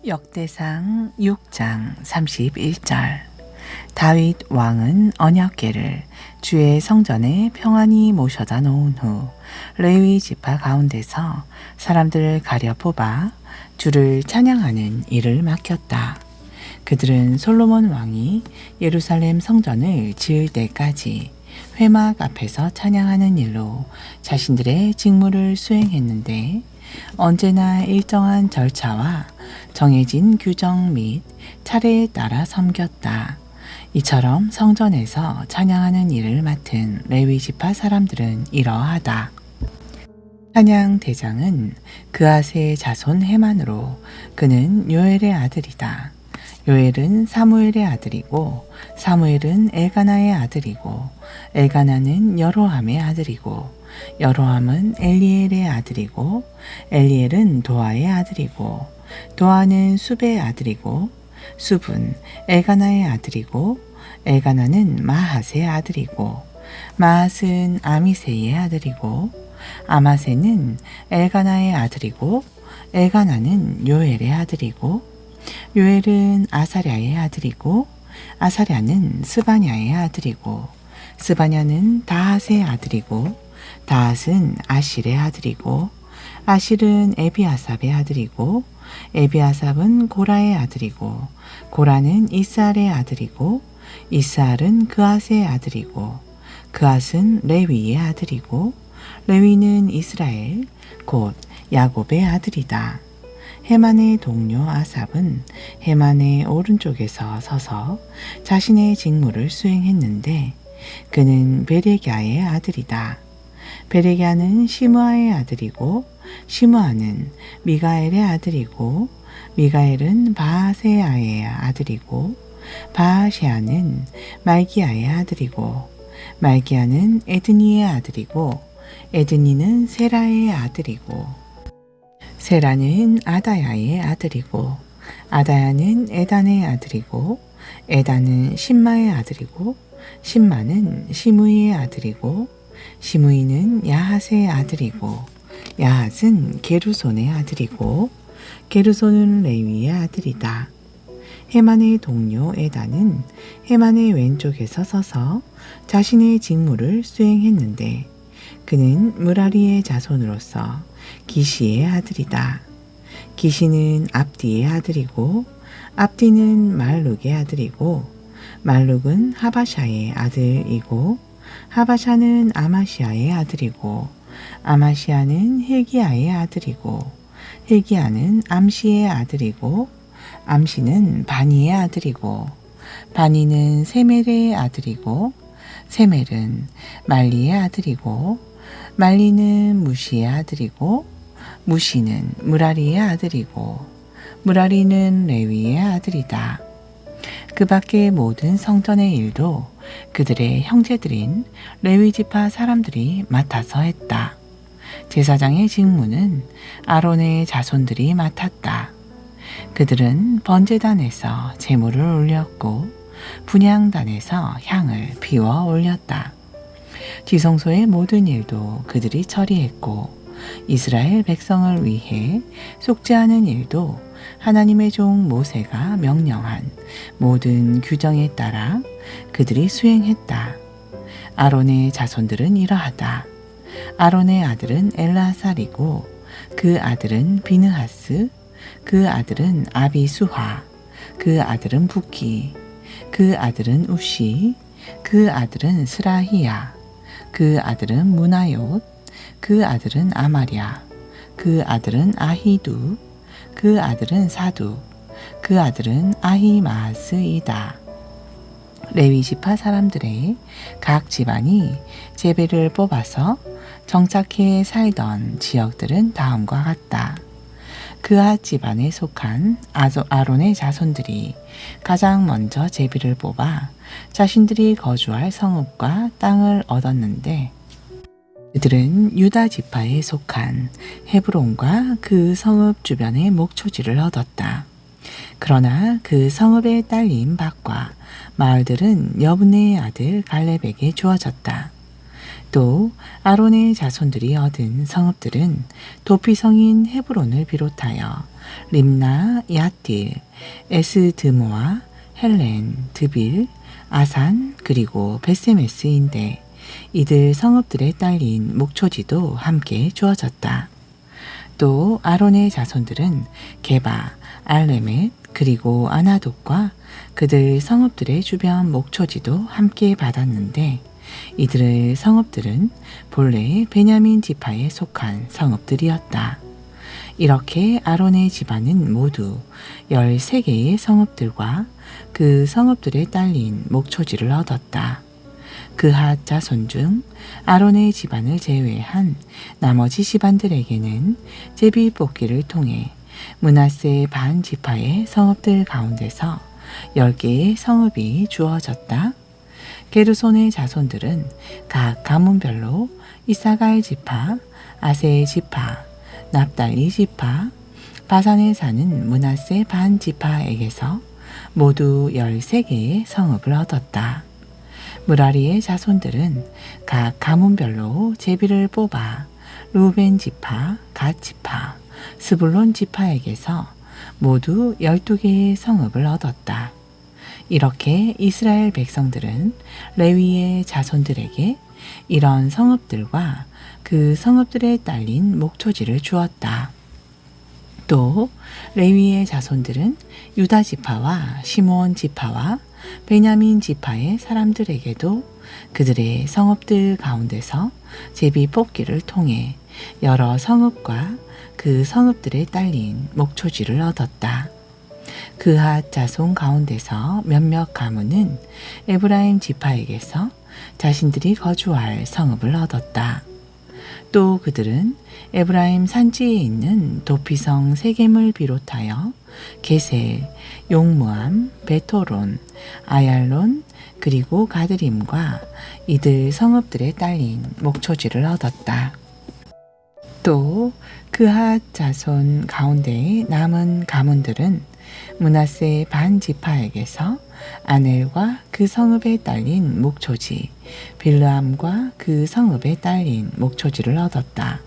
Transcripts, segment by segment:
역대상 6장 31절. 다윗 왕은 언약궤를 주의 성전에 평안히 모셔다 놓은 후 레위 지파 가운데서 사람들을 가려 뽑아 주를 찬양하는 일을 맡겼다. 그들은 솔로몬 왕이 예루살렘 성전을 지을 때까지 회막 앞에서 찬양하는 일로 자신들의 직무를 수행했는데, 언제나 일정한 절차와 정해진 규정 및 차례에 따라 섬겼다. 이처럼 성전에서 찬양하는 일을 맡은 레위 지파 사람들은 이러하다. 찬양 대장은 그앗의 자손 헤만으로, 그는 요엘의 아들이다. 요엘은 사무엘의 아들이고, 사무엘은 엘가나의 아들이고, 엘가나는 여로함의 아들이고, 여로함은 엘리엘의 아들이고, 엘리엘은 도아의 아들이고, 도아는 숲의 아들이고, 숲은 엘가나의 아들이고, 엘가나는 마핫의 아들이고, 마핫은 아미세의 아들이고, 아마세는 엘가나의 아들이고, 엘가나는 요엘의 아들이고, 요엘은 아사랴의 아들이고, 아사랴는 스바냐의 아들이고, 스바냐는 다핫의 아들이고, 다핫은 아실의 아들이고, 아실은 에비아삽의 아들이고, 에비아삽은 고라의 아들이고, 고라는 이스알의 아들이고, 이스알은 그앗의 아들이고, 그앗은 레위의 아들이고, 레위는 이스라엘 곧 야곱의 아들이다. 헤만의 동료 아삽은 헤만의 오른쪽에서 서서 자신의 직무를 수행했는데, 그는 베레갸의 아들이다. 베레갸는 시므아의 아들이고, 시므아는 미가엘의 아들이고, 미가엘은 바아세아의 아들이고, 바아세아는 말기야의 아들이고, 말기야는 에드니의 아들이고, 에드니는 세라의 아들이고, 세라는 아다야의 아들이고, 아다야는 에단의 아들이고, 에단은 심마의 아들이고, 심마는 시므이의 아들이고, 시므이는 야핫의 아들이고, 야핫은 게르손의 아들이고, 게르손은 레위의 아들이다. 헤만의 동료 에단은 헤만의 왼쪽에서 서서 자신의 직무를 수행했는데, 그는 무라리의 자손으로서 기시의 아들이다. 기시는 압디의 아들이고, 압디는 말룩의 아들이고, 말룩은 하바샤의 아들이고, 하바샤는 아마시아의 아들이고, 아마시아는 힐기야의 아들이고, 힐기야는 암시의 아들이고, 암시는 바니의 아들이고, 바니는 세멜의 아들이고, 세멜은 말리의 아들이고, 말리는 무시의 아들이고, 무시는 무라리의 아들이고, 무라리는 레위의 아들이다. 그 밖의 모든 성전의 일도 그들의 형제들인 레위 지파 사람들이 맡아서 했다. 제사장의 직무는 아론의 자손들이 맡았다. 그들은 번제단에서 제물을 올렸고, 분향단에서 향을 피워 올렸다. 지성소의 모든 일도 그들이 처리했고, 이스라엘 백성을 위해 속죄하는 일도 하나님의 종 모세가 명령한 모든 규정에 따라 그들이 수행했다. 아론의 자손들은 이러하다. 아론의 아들은 엘라살이고, 그 아들은 비느하스, 그 아들은 아비수하, 그 아들은 부키, 그 아들은 우시, 그 아들은 스라히야, 그 아들은 무나옅, 그 아들은 아마랴, 그 아들은 아히두, 그 아들은 사두, 그 아들은 아히마스이다. 레위 지파 사람들의 각 집안이 제배를 뽑아서 정착해 살던 지역들은 다음과 같다. 그앗 집안에 속한 아론의 자손들이 가장 먼저 제비를 뽑아 자신들이 거주할 성읍과 땅을 얻었는데, 그들은 유다 지파에 속한 헤브론과 그 성읍 주변의 목초지를 얻었다. 그러나 그 성읍에 딸린 밭과 마을들은 여분의 아들 갈렙에게 주어졌다. 또 아론의 자손들이 얻은 성읍들은 도피성인 헤브론을 비롯하여 림나, 야틸, 에스드모아, 헬렌, 드빌, 아산, 그리고 베세메스인데 이들 성읍들에 딸린 목초지도 함께 주어졌다. 또 아론의 자손들은 게바, 알레멧, 그리고 아나돗과 그들 성읍들의 주변 목초지도 함께 받았는데 이들의 성읍들은 본래 베냐민 지파에 속한 성읍들이었다. 이렇게 아론의 집안은 모두 13개의 성읍들과 그 성읍들에 딸린 목초지를 얻었다. 그핫 자손 중 아론의 집안을 제외한 나머지 집안들에게는 제비 뽑기를 통해 므낫세 반 지파의 성읍들 가운데서 10개의 성읍이 주어졌다. 게르손의 자손들은 각 가문별로 이사갈 지파, 아세 지파, 납달리 지파, 바산에 사는 므낫세 반 지파에게서 모두 13개의 성읍을 얻었다. 무라리의 자손들은 각 가문별로 제비를 뽑아 루벤 지파, 갓 지파, 스불론 지파에게서 모두 12개의 성읍을 얻었다. 이렇게 이스라엘 백성들은 레위의 자손들에게 이런 성읍들과 그 성읍들에 딸린 목초지를 주었다. 또 레위의 자손들은 유다 지파와 시므온 지파와 베냐민 지파의 사람들에게도 그들의 성읍들 가운데서 제비 뽑기를 통해 여러 성읍과 그 성읍들에 딸린 목초지를 얻었다. 그핫 자손 가운데서 몇몇 가문은 에브라임 지파에게서 자신들이 거주할 성읍을 얻었다. 또 그들은 에브라임 산지에 있는 도피성 세겜을 비롯하여 게셀, 용무암, 베토론, 아얄론, 그리고 가드림과 이들 성읍들에 딸린 목초지를 얻었다. 또 그핫 자손 가운데 남은 가문들은 므낫세 반 지파에게서 아넬과 그 성읍에 딸린 목초지, 빌르암과 그 성읍에 딸린 목초지를 얻었다.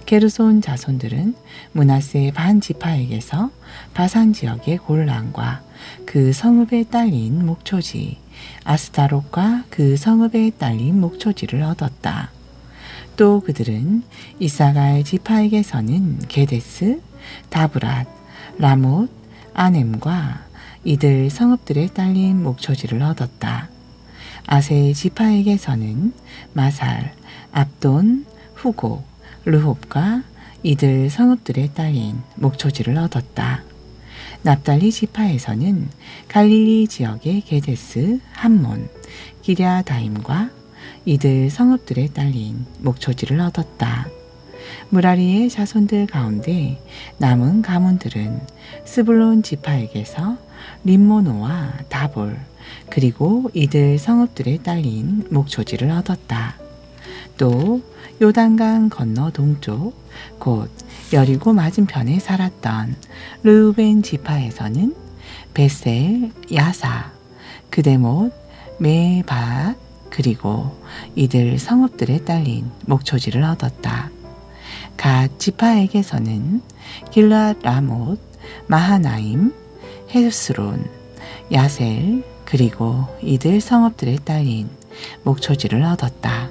게르손 자손들은 므낫세 반 지파에게서 바산 지역의 골란과 그 성읍에 딸린 목초지, 아스타롯과 그 성읍에 딸린 목초지를 얻었다. 또 그들은 이사갈 지파에게서는 게데스, 다브랏, 라못, 아넴과 이들 성읍들에 딸린 목초지를 얻었다. 아세 지파에게서는 마살, 압돈, 후곡, 르홉과 이들 성읍들에 딸린 목초지를 얻었다. 납달리 지파에서는 갈릴리 지역의 게데스, 함몬, 기랴다임과 이들 성읍들에 딸린 목초지를 얻었다. 무라리의 자손들 가운데 남은 가문들은 스불론 지파에게서 림모노와 다볼, 그리고 이들 성읍들에 딸린 목초지를 얻었다. 또 요단강 건너 동쪽 곧 여리고 맞은편에 살았던 르우벤 지파에서는 베셀, 야사, 그데못, 메밭, 그리고 이들 성읍들에 딸린 목초지를 얻었다. 갓 지파에게서는 길랏 라못, 마하나임, 헤스론, 야셀, 그리고 이들 성읍들에 딸린 목초지를 얻었다.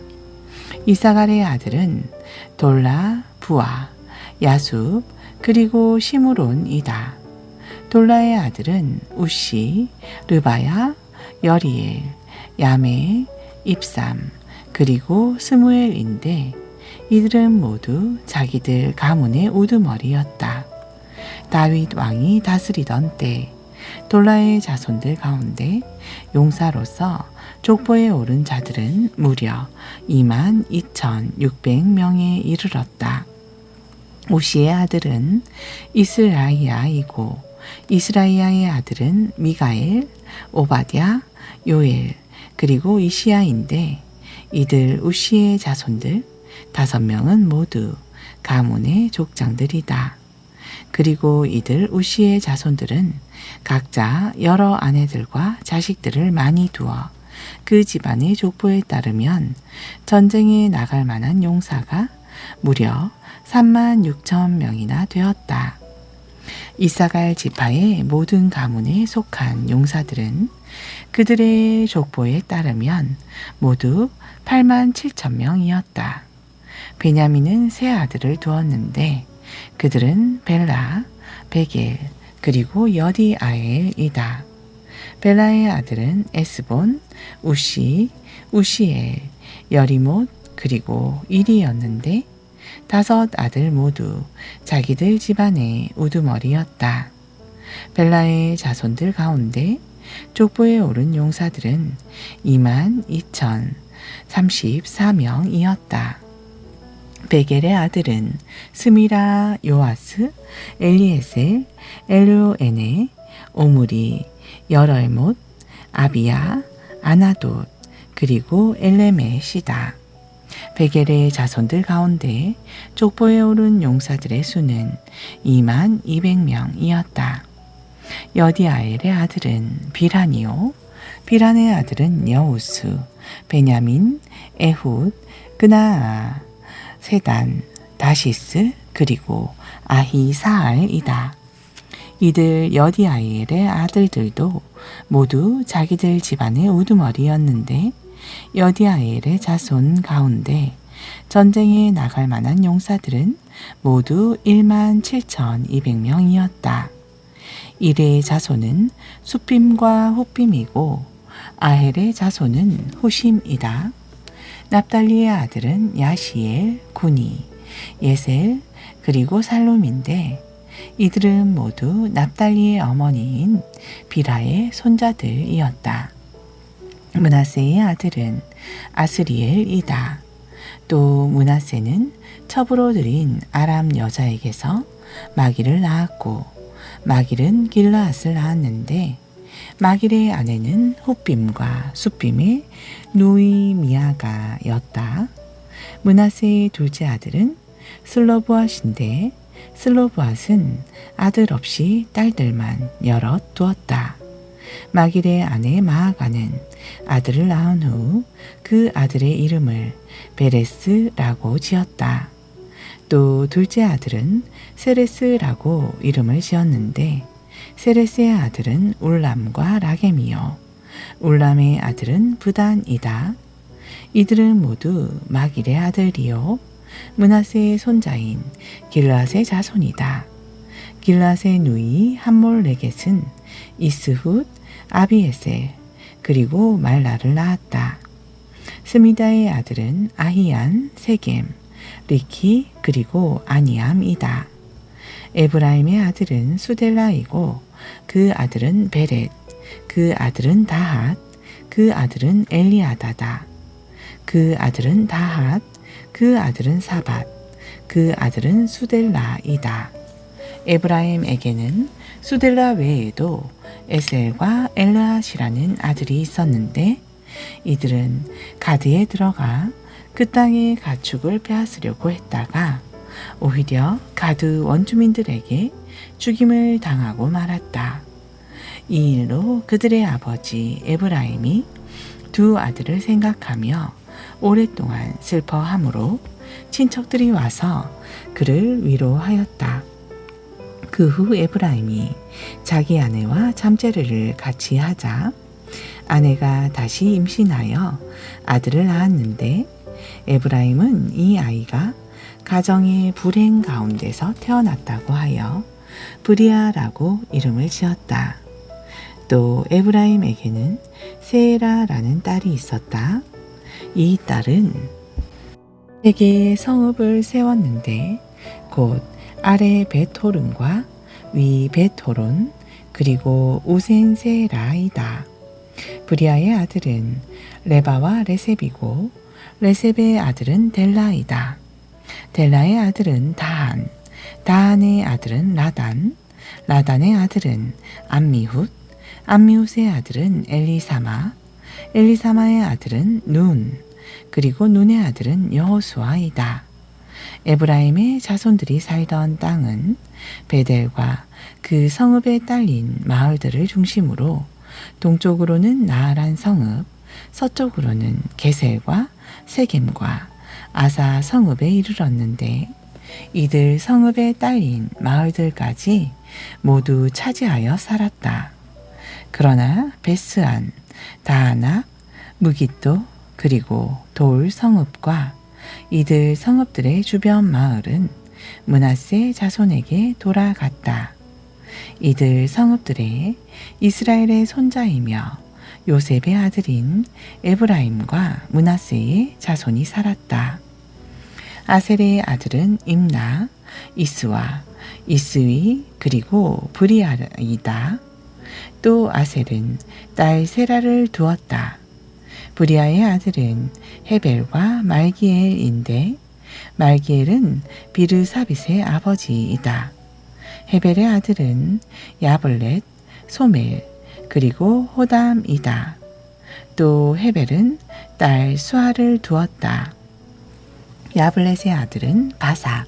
이사갈의 아들은 돌라, 부아, 야숲, 그리고 시므론이다. 돌라의 아들은 우시, 르바야, 여리엘, 야메, 입삼, 그리고 스무엘인데 이들은 모두 자기들 가문의 우두머리였다. 다윗 왕이 다스리던 때 돌라의 자손들 가운데 용사로서 족보에 오른 자들은 무려 22,600명에 이르렀다. 우시의 아들은 이스라이아이고 이스라이아의 아들은 미가엘, 오바댜, 요엘, 그리고 이시야인데 이들 우시의 자손들 5명은 모두 가문의 족장들이다. 그리고 이들 우시의 자손들은 각자 여러 아내들과 자식들을 많이 두어 그 집안의 족보에 따르면 전쟁에 나갈 만한 용사가 무려 36,000명이나 되었다. 이사갈 지파의 모든 가문에 속한 용사들은 그들의 족보에 따르면 모두 87,000명이었다. 베냐민은 세 아들을 두었는데 그들은 벨라, 베겔, 그리고 여디아엘이다. 벨라의 아들은 에스본, 우시, 우시엘, 여리못, 그리고 일이었는데 5 아들 모두 자기들 집안의 우두머리였다. 벨라의 자손들 가운데 족보에 오른 용사들은 22,034명이었다. 베겔의 아들은 스미라, 요아스, 엘리에셀, 엘루에네, 오므리, 여럴못, 아비야, 아나돗, 그리고 엘레메시다. 베겔의 자손들 가운데 족보에 오른 용사들의 수는 22,000명이었다. 여디아엘의 아들은 비란이요, 비란의 아들은 여우스, 베냐민, 에훗, 그나아, 세단, 다시스, 그리고 아히사알이다. 이들 여디아엘의 아들들도 모두 자기들 집안의 우두머리였는데 여디아엘의 자손 가운데 전쟁에 나갈 만한 용사들은 모두 17,200명이었다. 이레의 자손은 수빔과 후빔이고 아헬의 자손은 후심이다. 납달리의 아들은 야시엘, 구니, 예셀, 그리고 살룸인데 이들은 모두 납달리의 어머니인 비라의 손자들이었다. 므낫세의 아들은 아스리엘이다. 또 므낫세는 첩으로 들인 아람 여자에게서 마길을 낳았고 마길은 길라앗을 낳았는데 마길의 아내는 후빔과 수빔의 누이미아가였다. 므낫세의 둘째 아들은 슬로브앗인데 슬로브앗은 아들 없이 딸들만 여럿 두었다. 마길의 아내 마아가는 아들을 낳은 후 그 아들의 이름을 베레스라고 지었다. 또 둘째 아들은 세레스라고 이름을 지었는데 세레스의 아들은 울람과 라겜이요 울람의 아들은 부단이다. 이들은 모두 마길의 아들이요 므낫세의 손자인 길앗의 자손이다. 길앗의 누이 함몰레겟은 이스훗, 아비에셀, 그리고 말라를 낳았다. 스미다의 아들은 아히안, 세겜, 리키, 그리고 아니암이다. 에브라임의 아들은 수델라이고 그 아들은 베렛, 그 아들은 다핫, 그 아들은 엘리아다다. 그 아들은 다핫, 그 아들은 사밧, 그 아들은 수델라이다. 에브라임에게는 수델라 외에도 에셀과 엘르앗이라는 아들이 있었는데 이들은 가드에 들어가 그 땅의 가축을 빼앗으려고 했다가 오히려 가드 원주민들에게 죽임을 당하고 말았다. 이 일로 그들의 아버지 에브라임이 2 아들을 생각하며 오랫동안 슬퍼하므로 친척들이 와서 그를 위로하였다. 그 후 에브라임이 자기 아내와 잠자리를 같이 하자 아내가 다시 임신하여 아들을 낳았는데 에브라임은 이 아이가 가정의 불행 가운데서 태어났다고 하여 브리아라고 이름을 지었다. 또 에브라임에게는 세라라는 딸이 있었다. 이 딸은 3개의 성읍을 세웠는데 곧 아래 베토른과 위 베토론 그리고 우센세라이다. 브리아의 아들은 레바와 레셉이고 레셉의 아들은 델라이다. 델라의 아들은 다한, 다한의 아들은 라단, 라단의 아들은 암미훗, 암미훗의 아들은 엘리사마, 엘리사마의 아들은 눈, 그리고 눈의 아들은 여호수아이다. 에브라임의 자손들이 살던 땅은 베델과 그 성읍에 딸린 마을들을 중심으로 동쪽으로는 나아란 성읍, 서쪽으로는 게셀과 세겜과 아사 성읍에 이르렀는데 이들 성읍에 딸린 마을들까지 모두 차지하여 살았다. 그러나 베스안, 다하낙, 무깃도 그리고 돌 성읍과 이들 성읍들의 주변 마을은 므낫세 자손에게 돌아갔다. 이들 성읍들에 이스라엘의 손자이며 요셉의 아들인 에브라임과 므낫세의 자손이 살았다. 아셀의 아들은 임나, 이스와, 이스위 그리고 브리아이다. 또 아셀은 딸 세라를 두었다. 브리아의 아들은 헤벨과 말기엘인데 말기엘은 비르사빗의 아버지이다. 헤벨의 아들은 야블렛, 소멜, 그리고 호담이다. 또 헤벨은 딸 수아를 두었다. 야블렛의 아들은 바삭,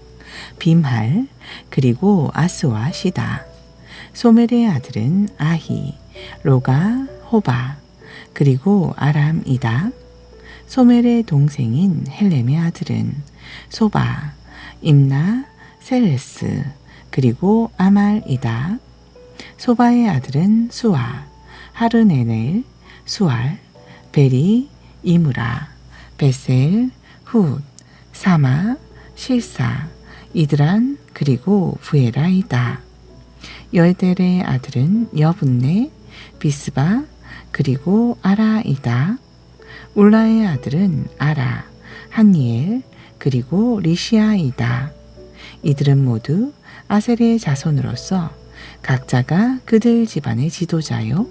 빔할, 그리고 아스와시다. 소멜의 아들은 아히, 로가, 호바, 그리고 아람이다. 소멜의 동생인 헬렘의 아들은 소바, 임나, 셀레스, 그리고 아말이다. 소바의 아들은 수아, 하르네넬, 수알, 베리, 이무라, 베셀, 훗, 사마, 실사, 이드란, 그리고 부에라이다. 여에델의 아들은 여분네, 비스바, 그리고 아라이다. 울라의 아들은 아라, 한니엘, 그리고 리시아이다. 이들은 모두 아셀의 자손으로서 각자가 그들 집안의 지도자요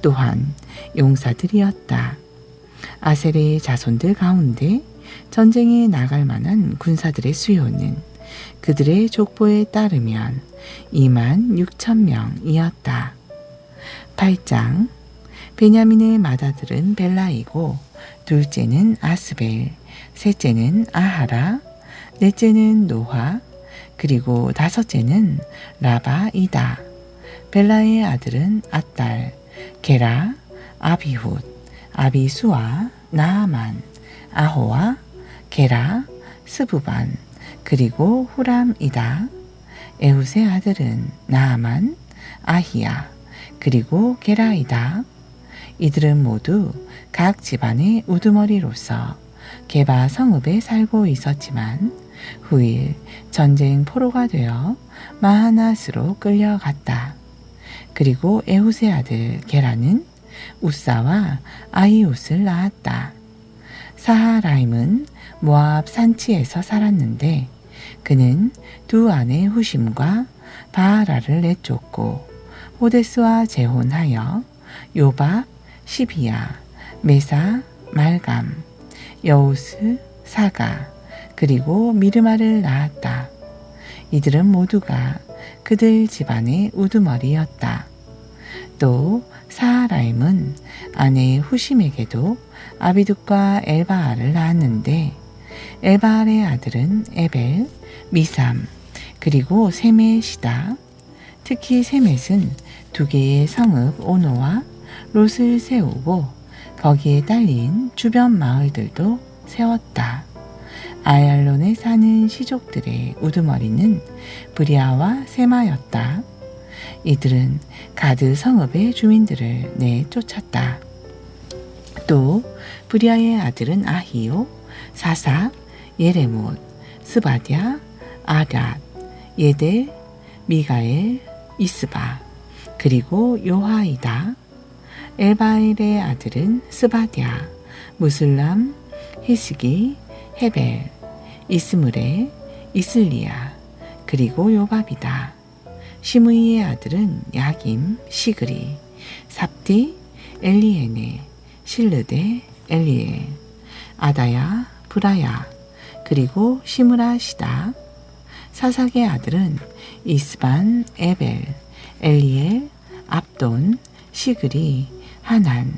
또한 용사들이었다. 아셀의 자손들 가운데 전쟁에 나갈 만한 군사들의 수요는 그들의 족보에 따르면 26,000명이었다. 8장 베냐민의 맏아들은 벨라이고 둘째는 아스벨, 셋째는 아하라, 넷째는 노화, 그리고 다섯째는 라바이다. 벨라의 아들은 앗달, 게라, 아비훗, 아비수아, 나아만, 아호와, 게라, 스부반, 그리고 후람이다. 에훗의 아들은 나아만, 아히야, 그리고 게라이다. 이들은 모두 각 집안의 우두머리로서 게바 성읍에 살고 있었지만 후일 전쟁 포로가 되어 마하낫으로 끌려갔다. 그리고 에훗의 아들 게라는 우사와 아이웃을 낳았다. 사하라임은 모압 산지에서 살았는데 그는 두 아내 후심과 바하라를 내쫓고 호데스와 재혼하여 요밥, 시비야, 메사, 말감, 여우스, 사가, 그리고 미르마를 낳았다. 이들은 모두가 그들 집안의 우두머리였다. 또 사하라임은 아내 후심에게도 아비둑과 엘바알을 낳았는데 엘바알의 아들은 에벨, 미삼, 그리고 세멧이다. 특히 세멧은 두 개의 성읍 오노와 롯을 세우고 거기에 딸린 주변 마을들도 세웠다. 아얄론에 사는 시족들의 우두머리는 브리아와 세마였다. 이들은 가드 성읍의 주민들을 내쫓았다. 또 브리아의 아들은 아히요, 사삭, 예레못, 스바디아, 아랏, 예델, 미가엘, 이스바, 그리고 요하이다. 엘바엘의 아들은 스바디아, 무슬람, 히스기, 헤벨, 이스므레, 이슬리아, 그리고 요밥이다. 시므이의 아들은 야김, 시그리, 삽디, 엘리에네, 실르데, 엘리엘, 아다야, 브라야, 그리고 시므라시다. 사삭의 아들은 이스반, 에벨, 엘리엘, 압돈, 시그리, 하난,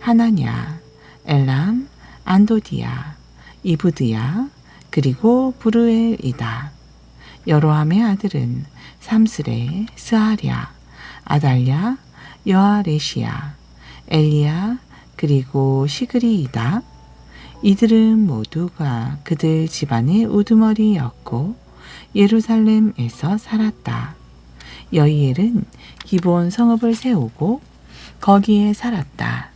하나냐, 엘람, 안도디아, 이브드야, 그리고 부르엘이다. 여로함의 아들은 삼스레, 스아랴, 아달랴, 여아레시아, 엘리야, 그리고 시그리이다. 이들은 모두가 그들 집안의 우두머리였고 예루살렘에서 살았다. 여이엘은 기본 성읍을 세우고 거기에 살았다.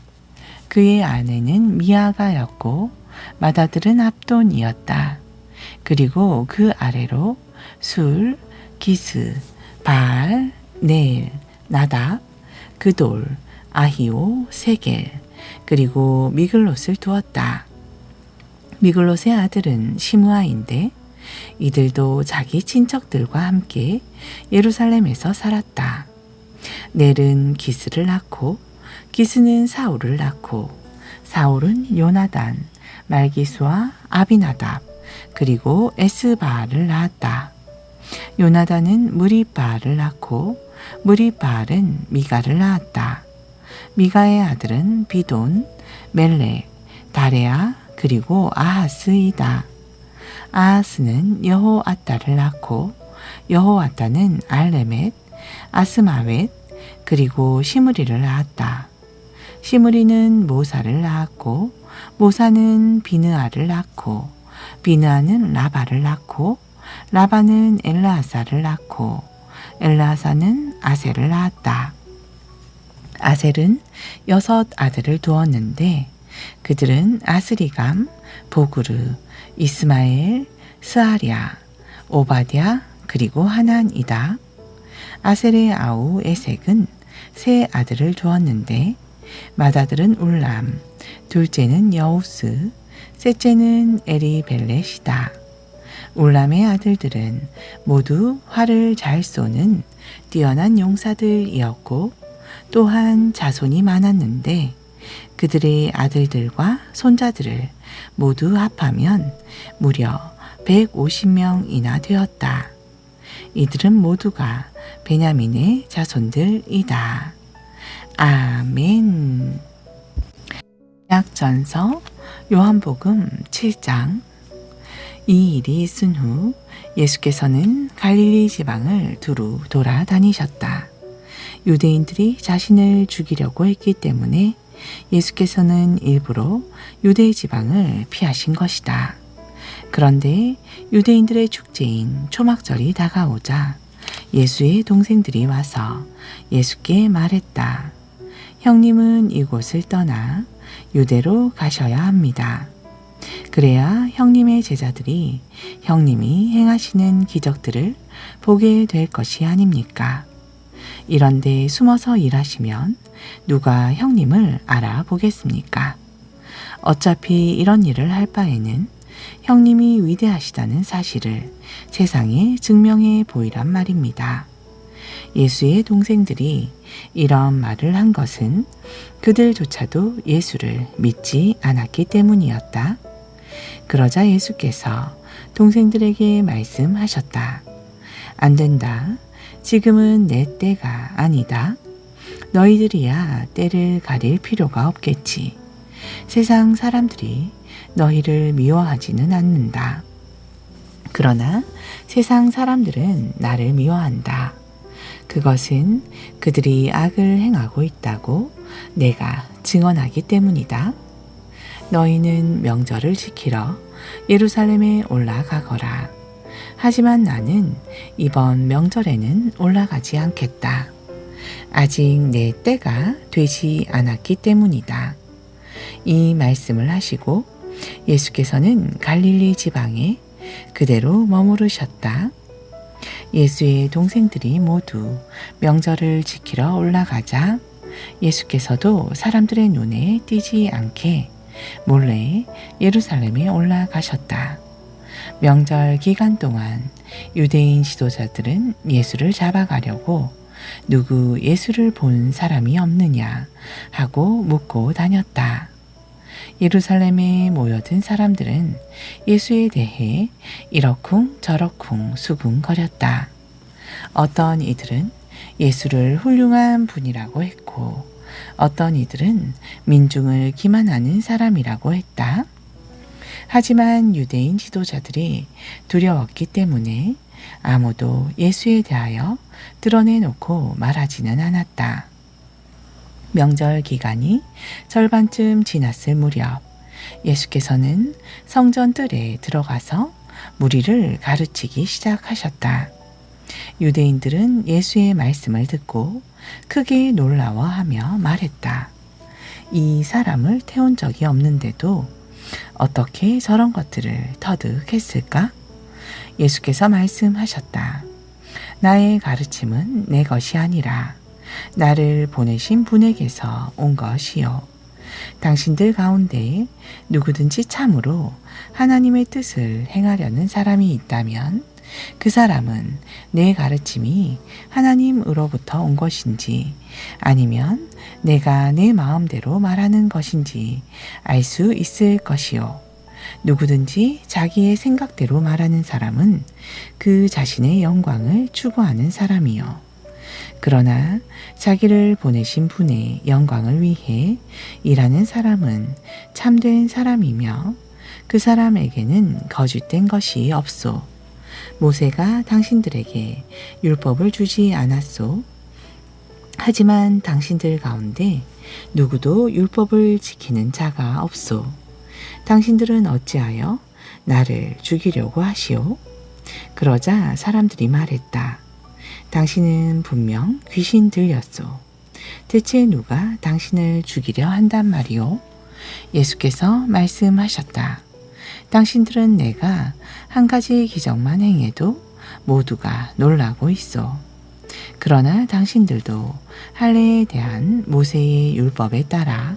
그의 아내는 미아가였고 맏아들은 압돈이었다. 그리고 그 아래로 술, 기스, 바알, 네일, 나답, 그돌, 아히오, 세겔, 그리고 미글롯을 두었다. 미글롯의 아들은 시므아인데 이들도 자기 친척들과 함께 예루살렘에서 살았다. 넬은 기스를 낳고 기스는 사울을 낳고 사울은 요나단, 말기수와 아비나답 그리고 에스바알을 낳았다. 요나단은 무리바알을 낳고 무리바알은 미가를 낳았다. 미가의 아들은 비돈, 멜렉, 다레아 그리고 아하스이다. 아하스는 여호아따를 낳고 여호아따는 알레멧, 아스마웻 그리고 시므리를 낳았다. 시므리는 모사를 낳았고 모사는 비느아를 낳고 비느아는 라바를 낳고 라바는 엘라하사를 낳고 엘라하사는 아셀을 낳았다. 아셀은 6 아들을 두었는데 그들은 아스리감, 보그르, 이스마엘, 스아랴, 오바댜 그리고 하난이다. 아셀의 아우 에색은 3 아들을 두었는데 맏아들은 울람, 둘째는 여우스, 셋째는 에리벨렛이다. 울람의 아들들은 모두 활을 잘 쏘는 뛰어난 용사들이었고 또한 자손이 많았는데 그들의 아들들과 손자들을 모두 합하면 무려 150명이나 되었다. 이들은 모두가 베냐민의 자손들이다. 아멘. 약전서 요한복음 7장. 이 일이 있은 후 예수께서는 갈릴리 지방을 두루 돌아다니셨다. 유대인들이 자신을 죽이려고 했기 때문에 예수께서는 일부러 유대 지방을 피하신 것이다. 그런데 유대인들의 축제인 초막절이 다가오자 예수의 동생들이 와서 예수께 말했다. 형님은 이곳을 떠나 유대로 가셔야 합니다. 그래야 형님의 제자들이 형님이 행하시는 기적들을 보게 될 것이 아닙니까? 이런데 숨어서 일하시면 누가 형님을 알아보겠습니까? 어차피 이런 일을 할 바에는 형님이 위대하시다는 사실을 세상에 증명해 보이란 말입니다. 예수의 동생들이 이런 말을 한 것은 그들조차도 예수를 믿지 않았기 때문이었다. 그러자 예수께서 동생들에게 말씀하셨다. 안 된다. 지금은 내 때가 아니다. 너희들이야 때를 가릴 필요가 없겠지. 세상 사람들이 너희를 미워하지는 않는다. 그러나 세상 사람들은 나를 미워한다. 그것은 그들이 악을 행하고 있다고 내가 증언하기 때문이다. 너희는 명절을 지키러 예루살렘에 올라가거라. 하지만 나는 이번 명절에는 올라가지 않겠다. 아직 내 때가 되지 않았기 때문이다. 이 말씀을 하시고 예수께서는 갈릴리 지방에 그대로 머무르셨다. 예수의 동생들이 모두 명절을 지키러 올라가자 예수께서도 사람들의 눈에 띄지 않게 몰래 예루살렘에 올라가셨다. 명절 기간 동안 유대인 지도자들은 예수를 잡아가려고 누구 예수를 본 사람이 없느냐 하고 묻고 다녔다. 예루살렘에 모여든 사람들은 예수에 대해 이러쿵 저러쿵 수군거렸다. 어떤 이들은 예수를 훌륭한 분이라고 했고 어떤 이들은 민중을 기만하는 사람이라고 했다. 하지만 유대인 지도자들이 두려웠기 때문에 아무도 예수에 대하여 드러내놓고 말하지는 않았다. 명절 기간이 절반쯤 지났을 무렵 예수께서는 성전 뜰에 들어가서 무리를 가르치기 시작하셨다. 유대인들은 예수의 말씀을 듣고 크게 놀라워하며 말했다. 이 사람을 태운 적이 없는데도 어떻게 저런 것들을 터득했을까? 예수께서 말씀하셨다. 나의 가르침은 내 것이 아니라 나를 보내신 분에게서 온 것이요. 당신들 가운데 누구든지 참으로 하나님의 뜻을 행하려는 사람이 있다면 그 사람은 내 가르침이 하나님으로부터 온 것인지 아니면 내가 내 마음대로 말하는 것인지 알 수 있을 것이요. 누구든지 자기의 생각대로 말하는 사람은 그 자신의 영광을 추구하는 사람이요. 그러나 자기를 보내신 분의 영광을 위해 일하는 사람은 참된 사람이며 그 사람에게는 거짓된 것이 없소. 모세가 당신들에게 율법을 주지 않았소. 하지만 당신들 가운데 누구도 율법을 지키는 자가 없소. 당신들은 어찌하여 나를 죽이려고 하시오? 그러자 사람들이 말했다. 당신은 분명 귀신 들렸소. 대체 누가 당신을 죽이려 한단 말이오? 예수께서 말씀하셨다. 당신들은 내가 한 가지 기적만 행해도 모두가 놀라고 있어. 그러나 당신들도 할례에 대한 모세의 율법에 따라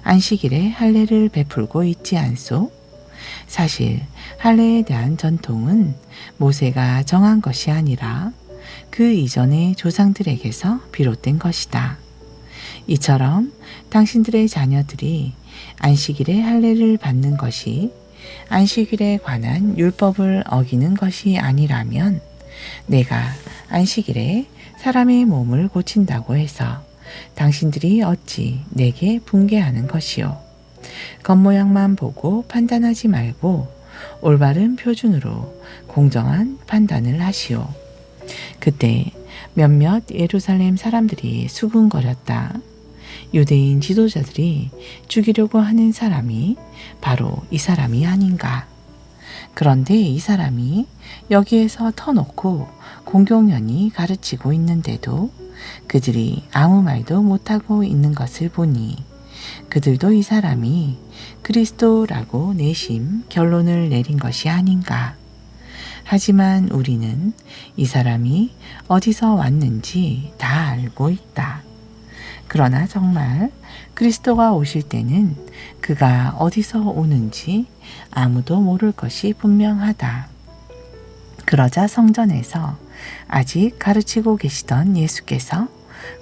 안식일에 할례를 베풀고 있지 않소? 사실 할례에 대한 전통은 모세가 정한 것이 아니라 그 이전의 조상들에게서 비롯된 것이다. 이처럼 당신들의 자녀들이 안식일에 할례를 받는 것이 안식일에 관한 율법을 어기는 것이 아니라면 내가 안식일에 사람의 몸을 고친다고 해서 당신들이 어찌 내게 붕괴하는 것이요. 겉모양만 보고 판단하지 말고 올바른 표준으로 공정한 판단을 하시오. 그때 몇몇 예루살렘 사람들이 수군거렸다. 유대인 지도자들이 죽이려고 하는 사람이 바로 이 사람이 아닌가. 그런데 이 사람이 여기에서 터놓고 공공연히 가르치고 있는데도 그들이 아무 말도 못하고 있는 것을 보니 그들도 이 사람이 그리스도라고 내심 결론을 내린 것이 아닌가. 하지만 우리는 이 사람이 어디서 왔는지 다 알고 있다. 그러나 정말 그리스도가 오실 때는 그가 어디서 오는지 아무도 모를 것이 분명하다. 그러자 성전에서 아직 가르치고 계시던 예수께서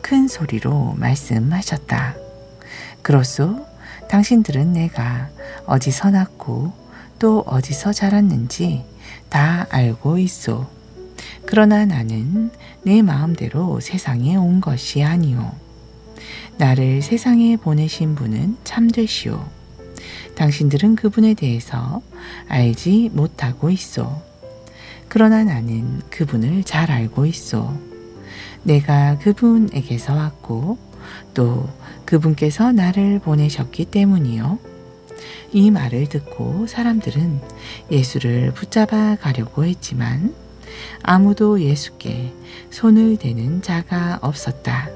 큰 소리로 말씀하셨다. 그렇소, 당신들은 내가 어디서 낳고 또 어디서 자랐는지 다 알고 있소. 그러나 나는 내 마음대로 세상에 온 것이 아니오. 나를 세상에 보내신 분은 참되시오. 당신들은 그분에 대해서 알지 못하고 있소. 그러나 나는 그분을 잘 알고 있소. 내가 그분에게서 왔고 또 그분께서 나를 보내셨기 때문이요. 이 말을 듣고 사람들은 예수를 붙잡아 가려고 했지만 아무도 예수께 손을 대는 자가 없었다.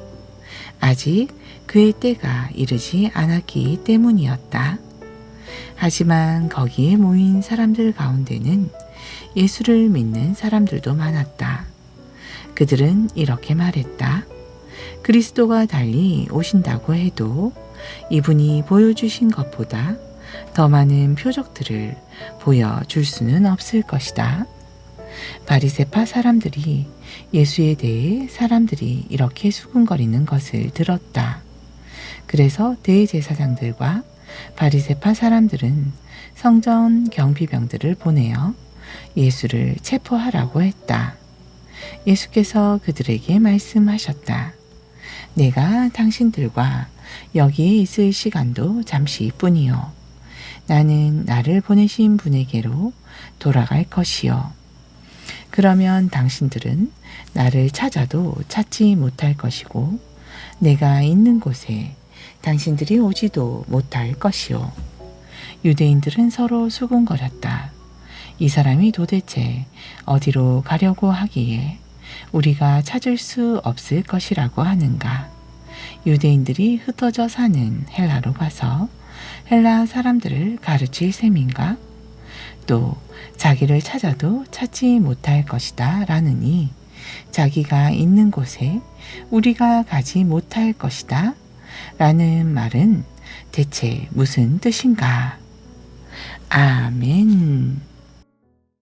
아직 그의 때가 이르지 않았기 때문이었다. 하지만 거기에 모인 사람들 가운데는 예수를 믿는 사람들도 많았다. 그들은 이렇게 말했다. 그리스도가 달리 오신다고 해도 이분이 보여주신 것보다 더 많은 표적들을 보여줄 수는 없을 것이다. 바리새파 사람들이 예수에 대해 사람들이 이렇게 수군거리는 것을 들었다. 그래서 대제사장들과 바리새파 사람들은 성전 경비병들을 보내어 예수를 체포하라고 했다. 예수께서 그들에게 말씀하셨다. 내가 당신들과 여기에 있을 시간도 잠시뿐이요. 나는 나를 보내신 분에게로 돌아갈 것이요. 그러면 당신들은 나를 찾아도 찾지 못할 것이고 내가 있는 곳에 당신들이 오지도 못할 것이요. 유대인들은 서로 수군거렸다. 이 사람이 도대체 어디로 가려고 하기에 우리가 찾을 수 없을 것이라고 하는가. 유대인들이 흩어져 사는 헬라로 가서 헬라 사람들을 가르칠 셈인가? 또 자기를 찾아도 찾지 못할 것이다 라느니 자기가 있는 곳에 우리가 가지 못할 것이다 라는 말은 대체 무슨 뜻인가? 아멘.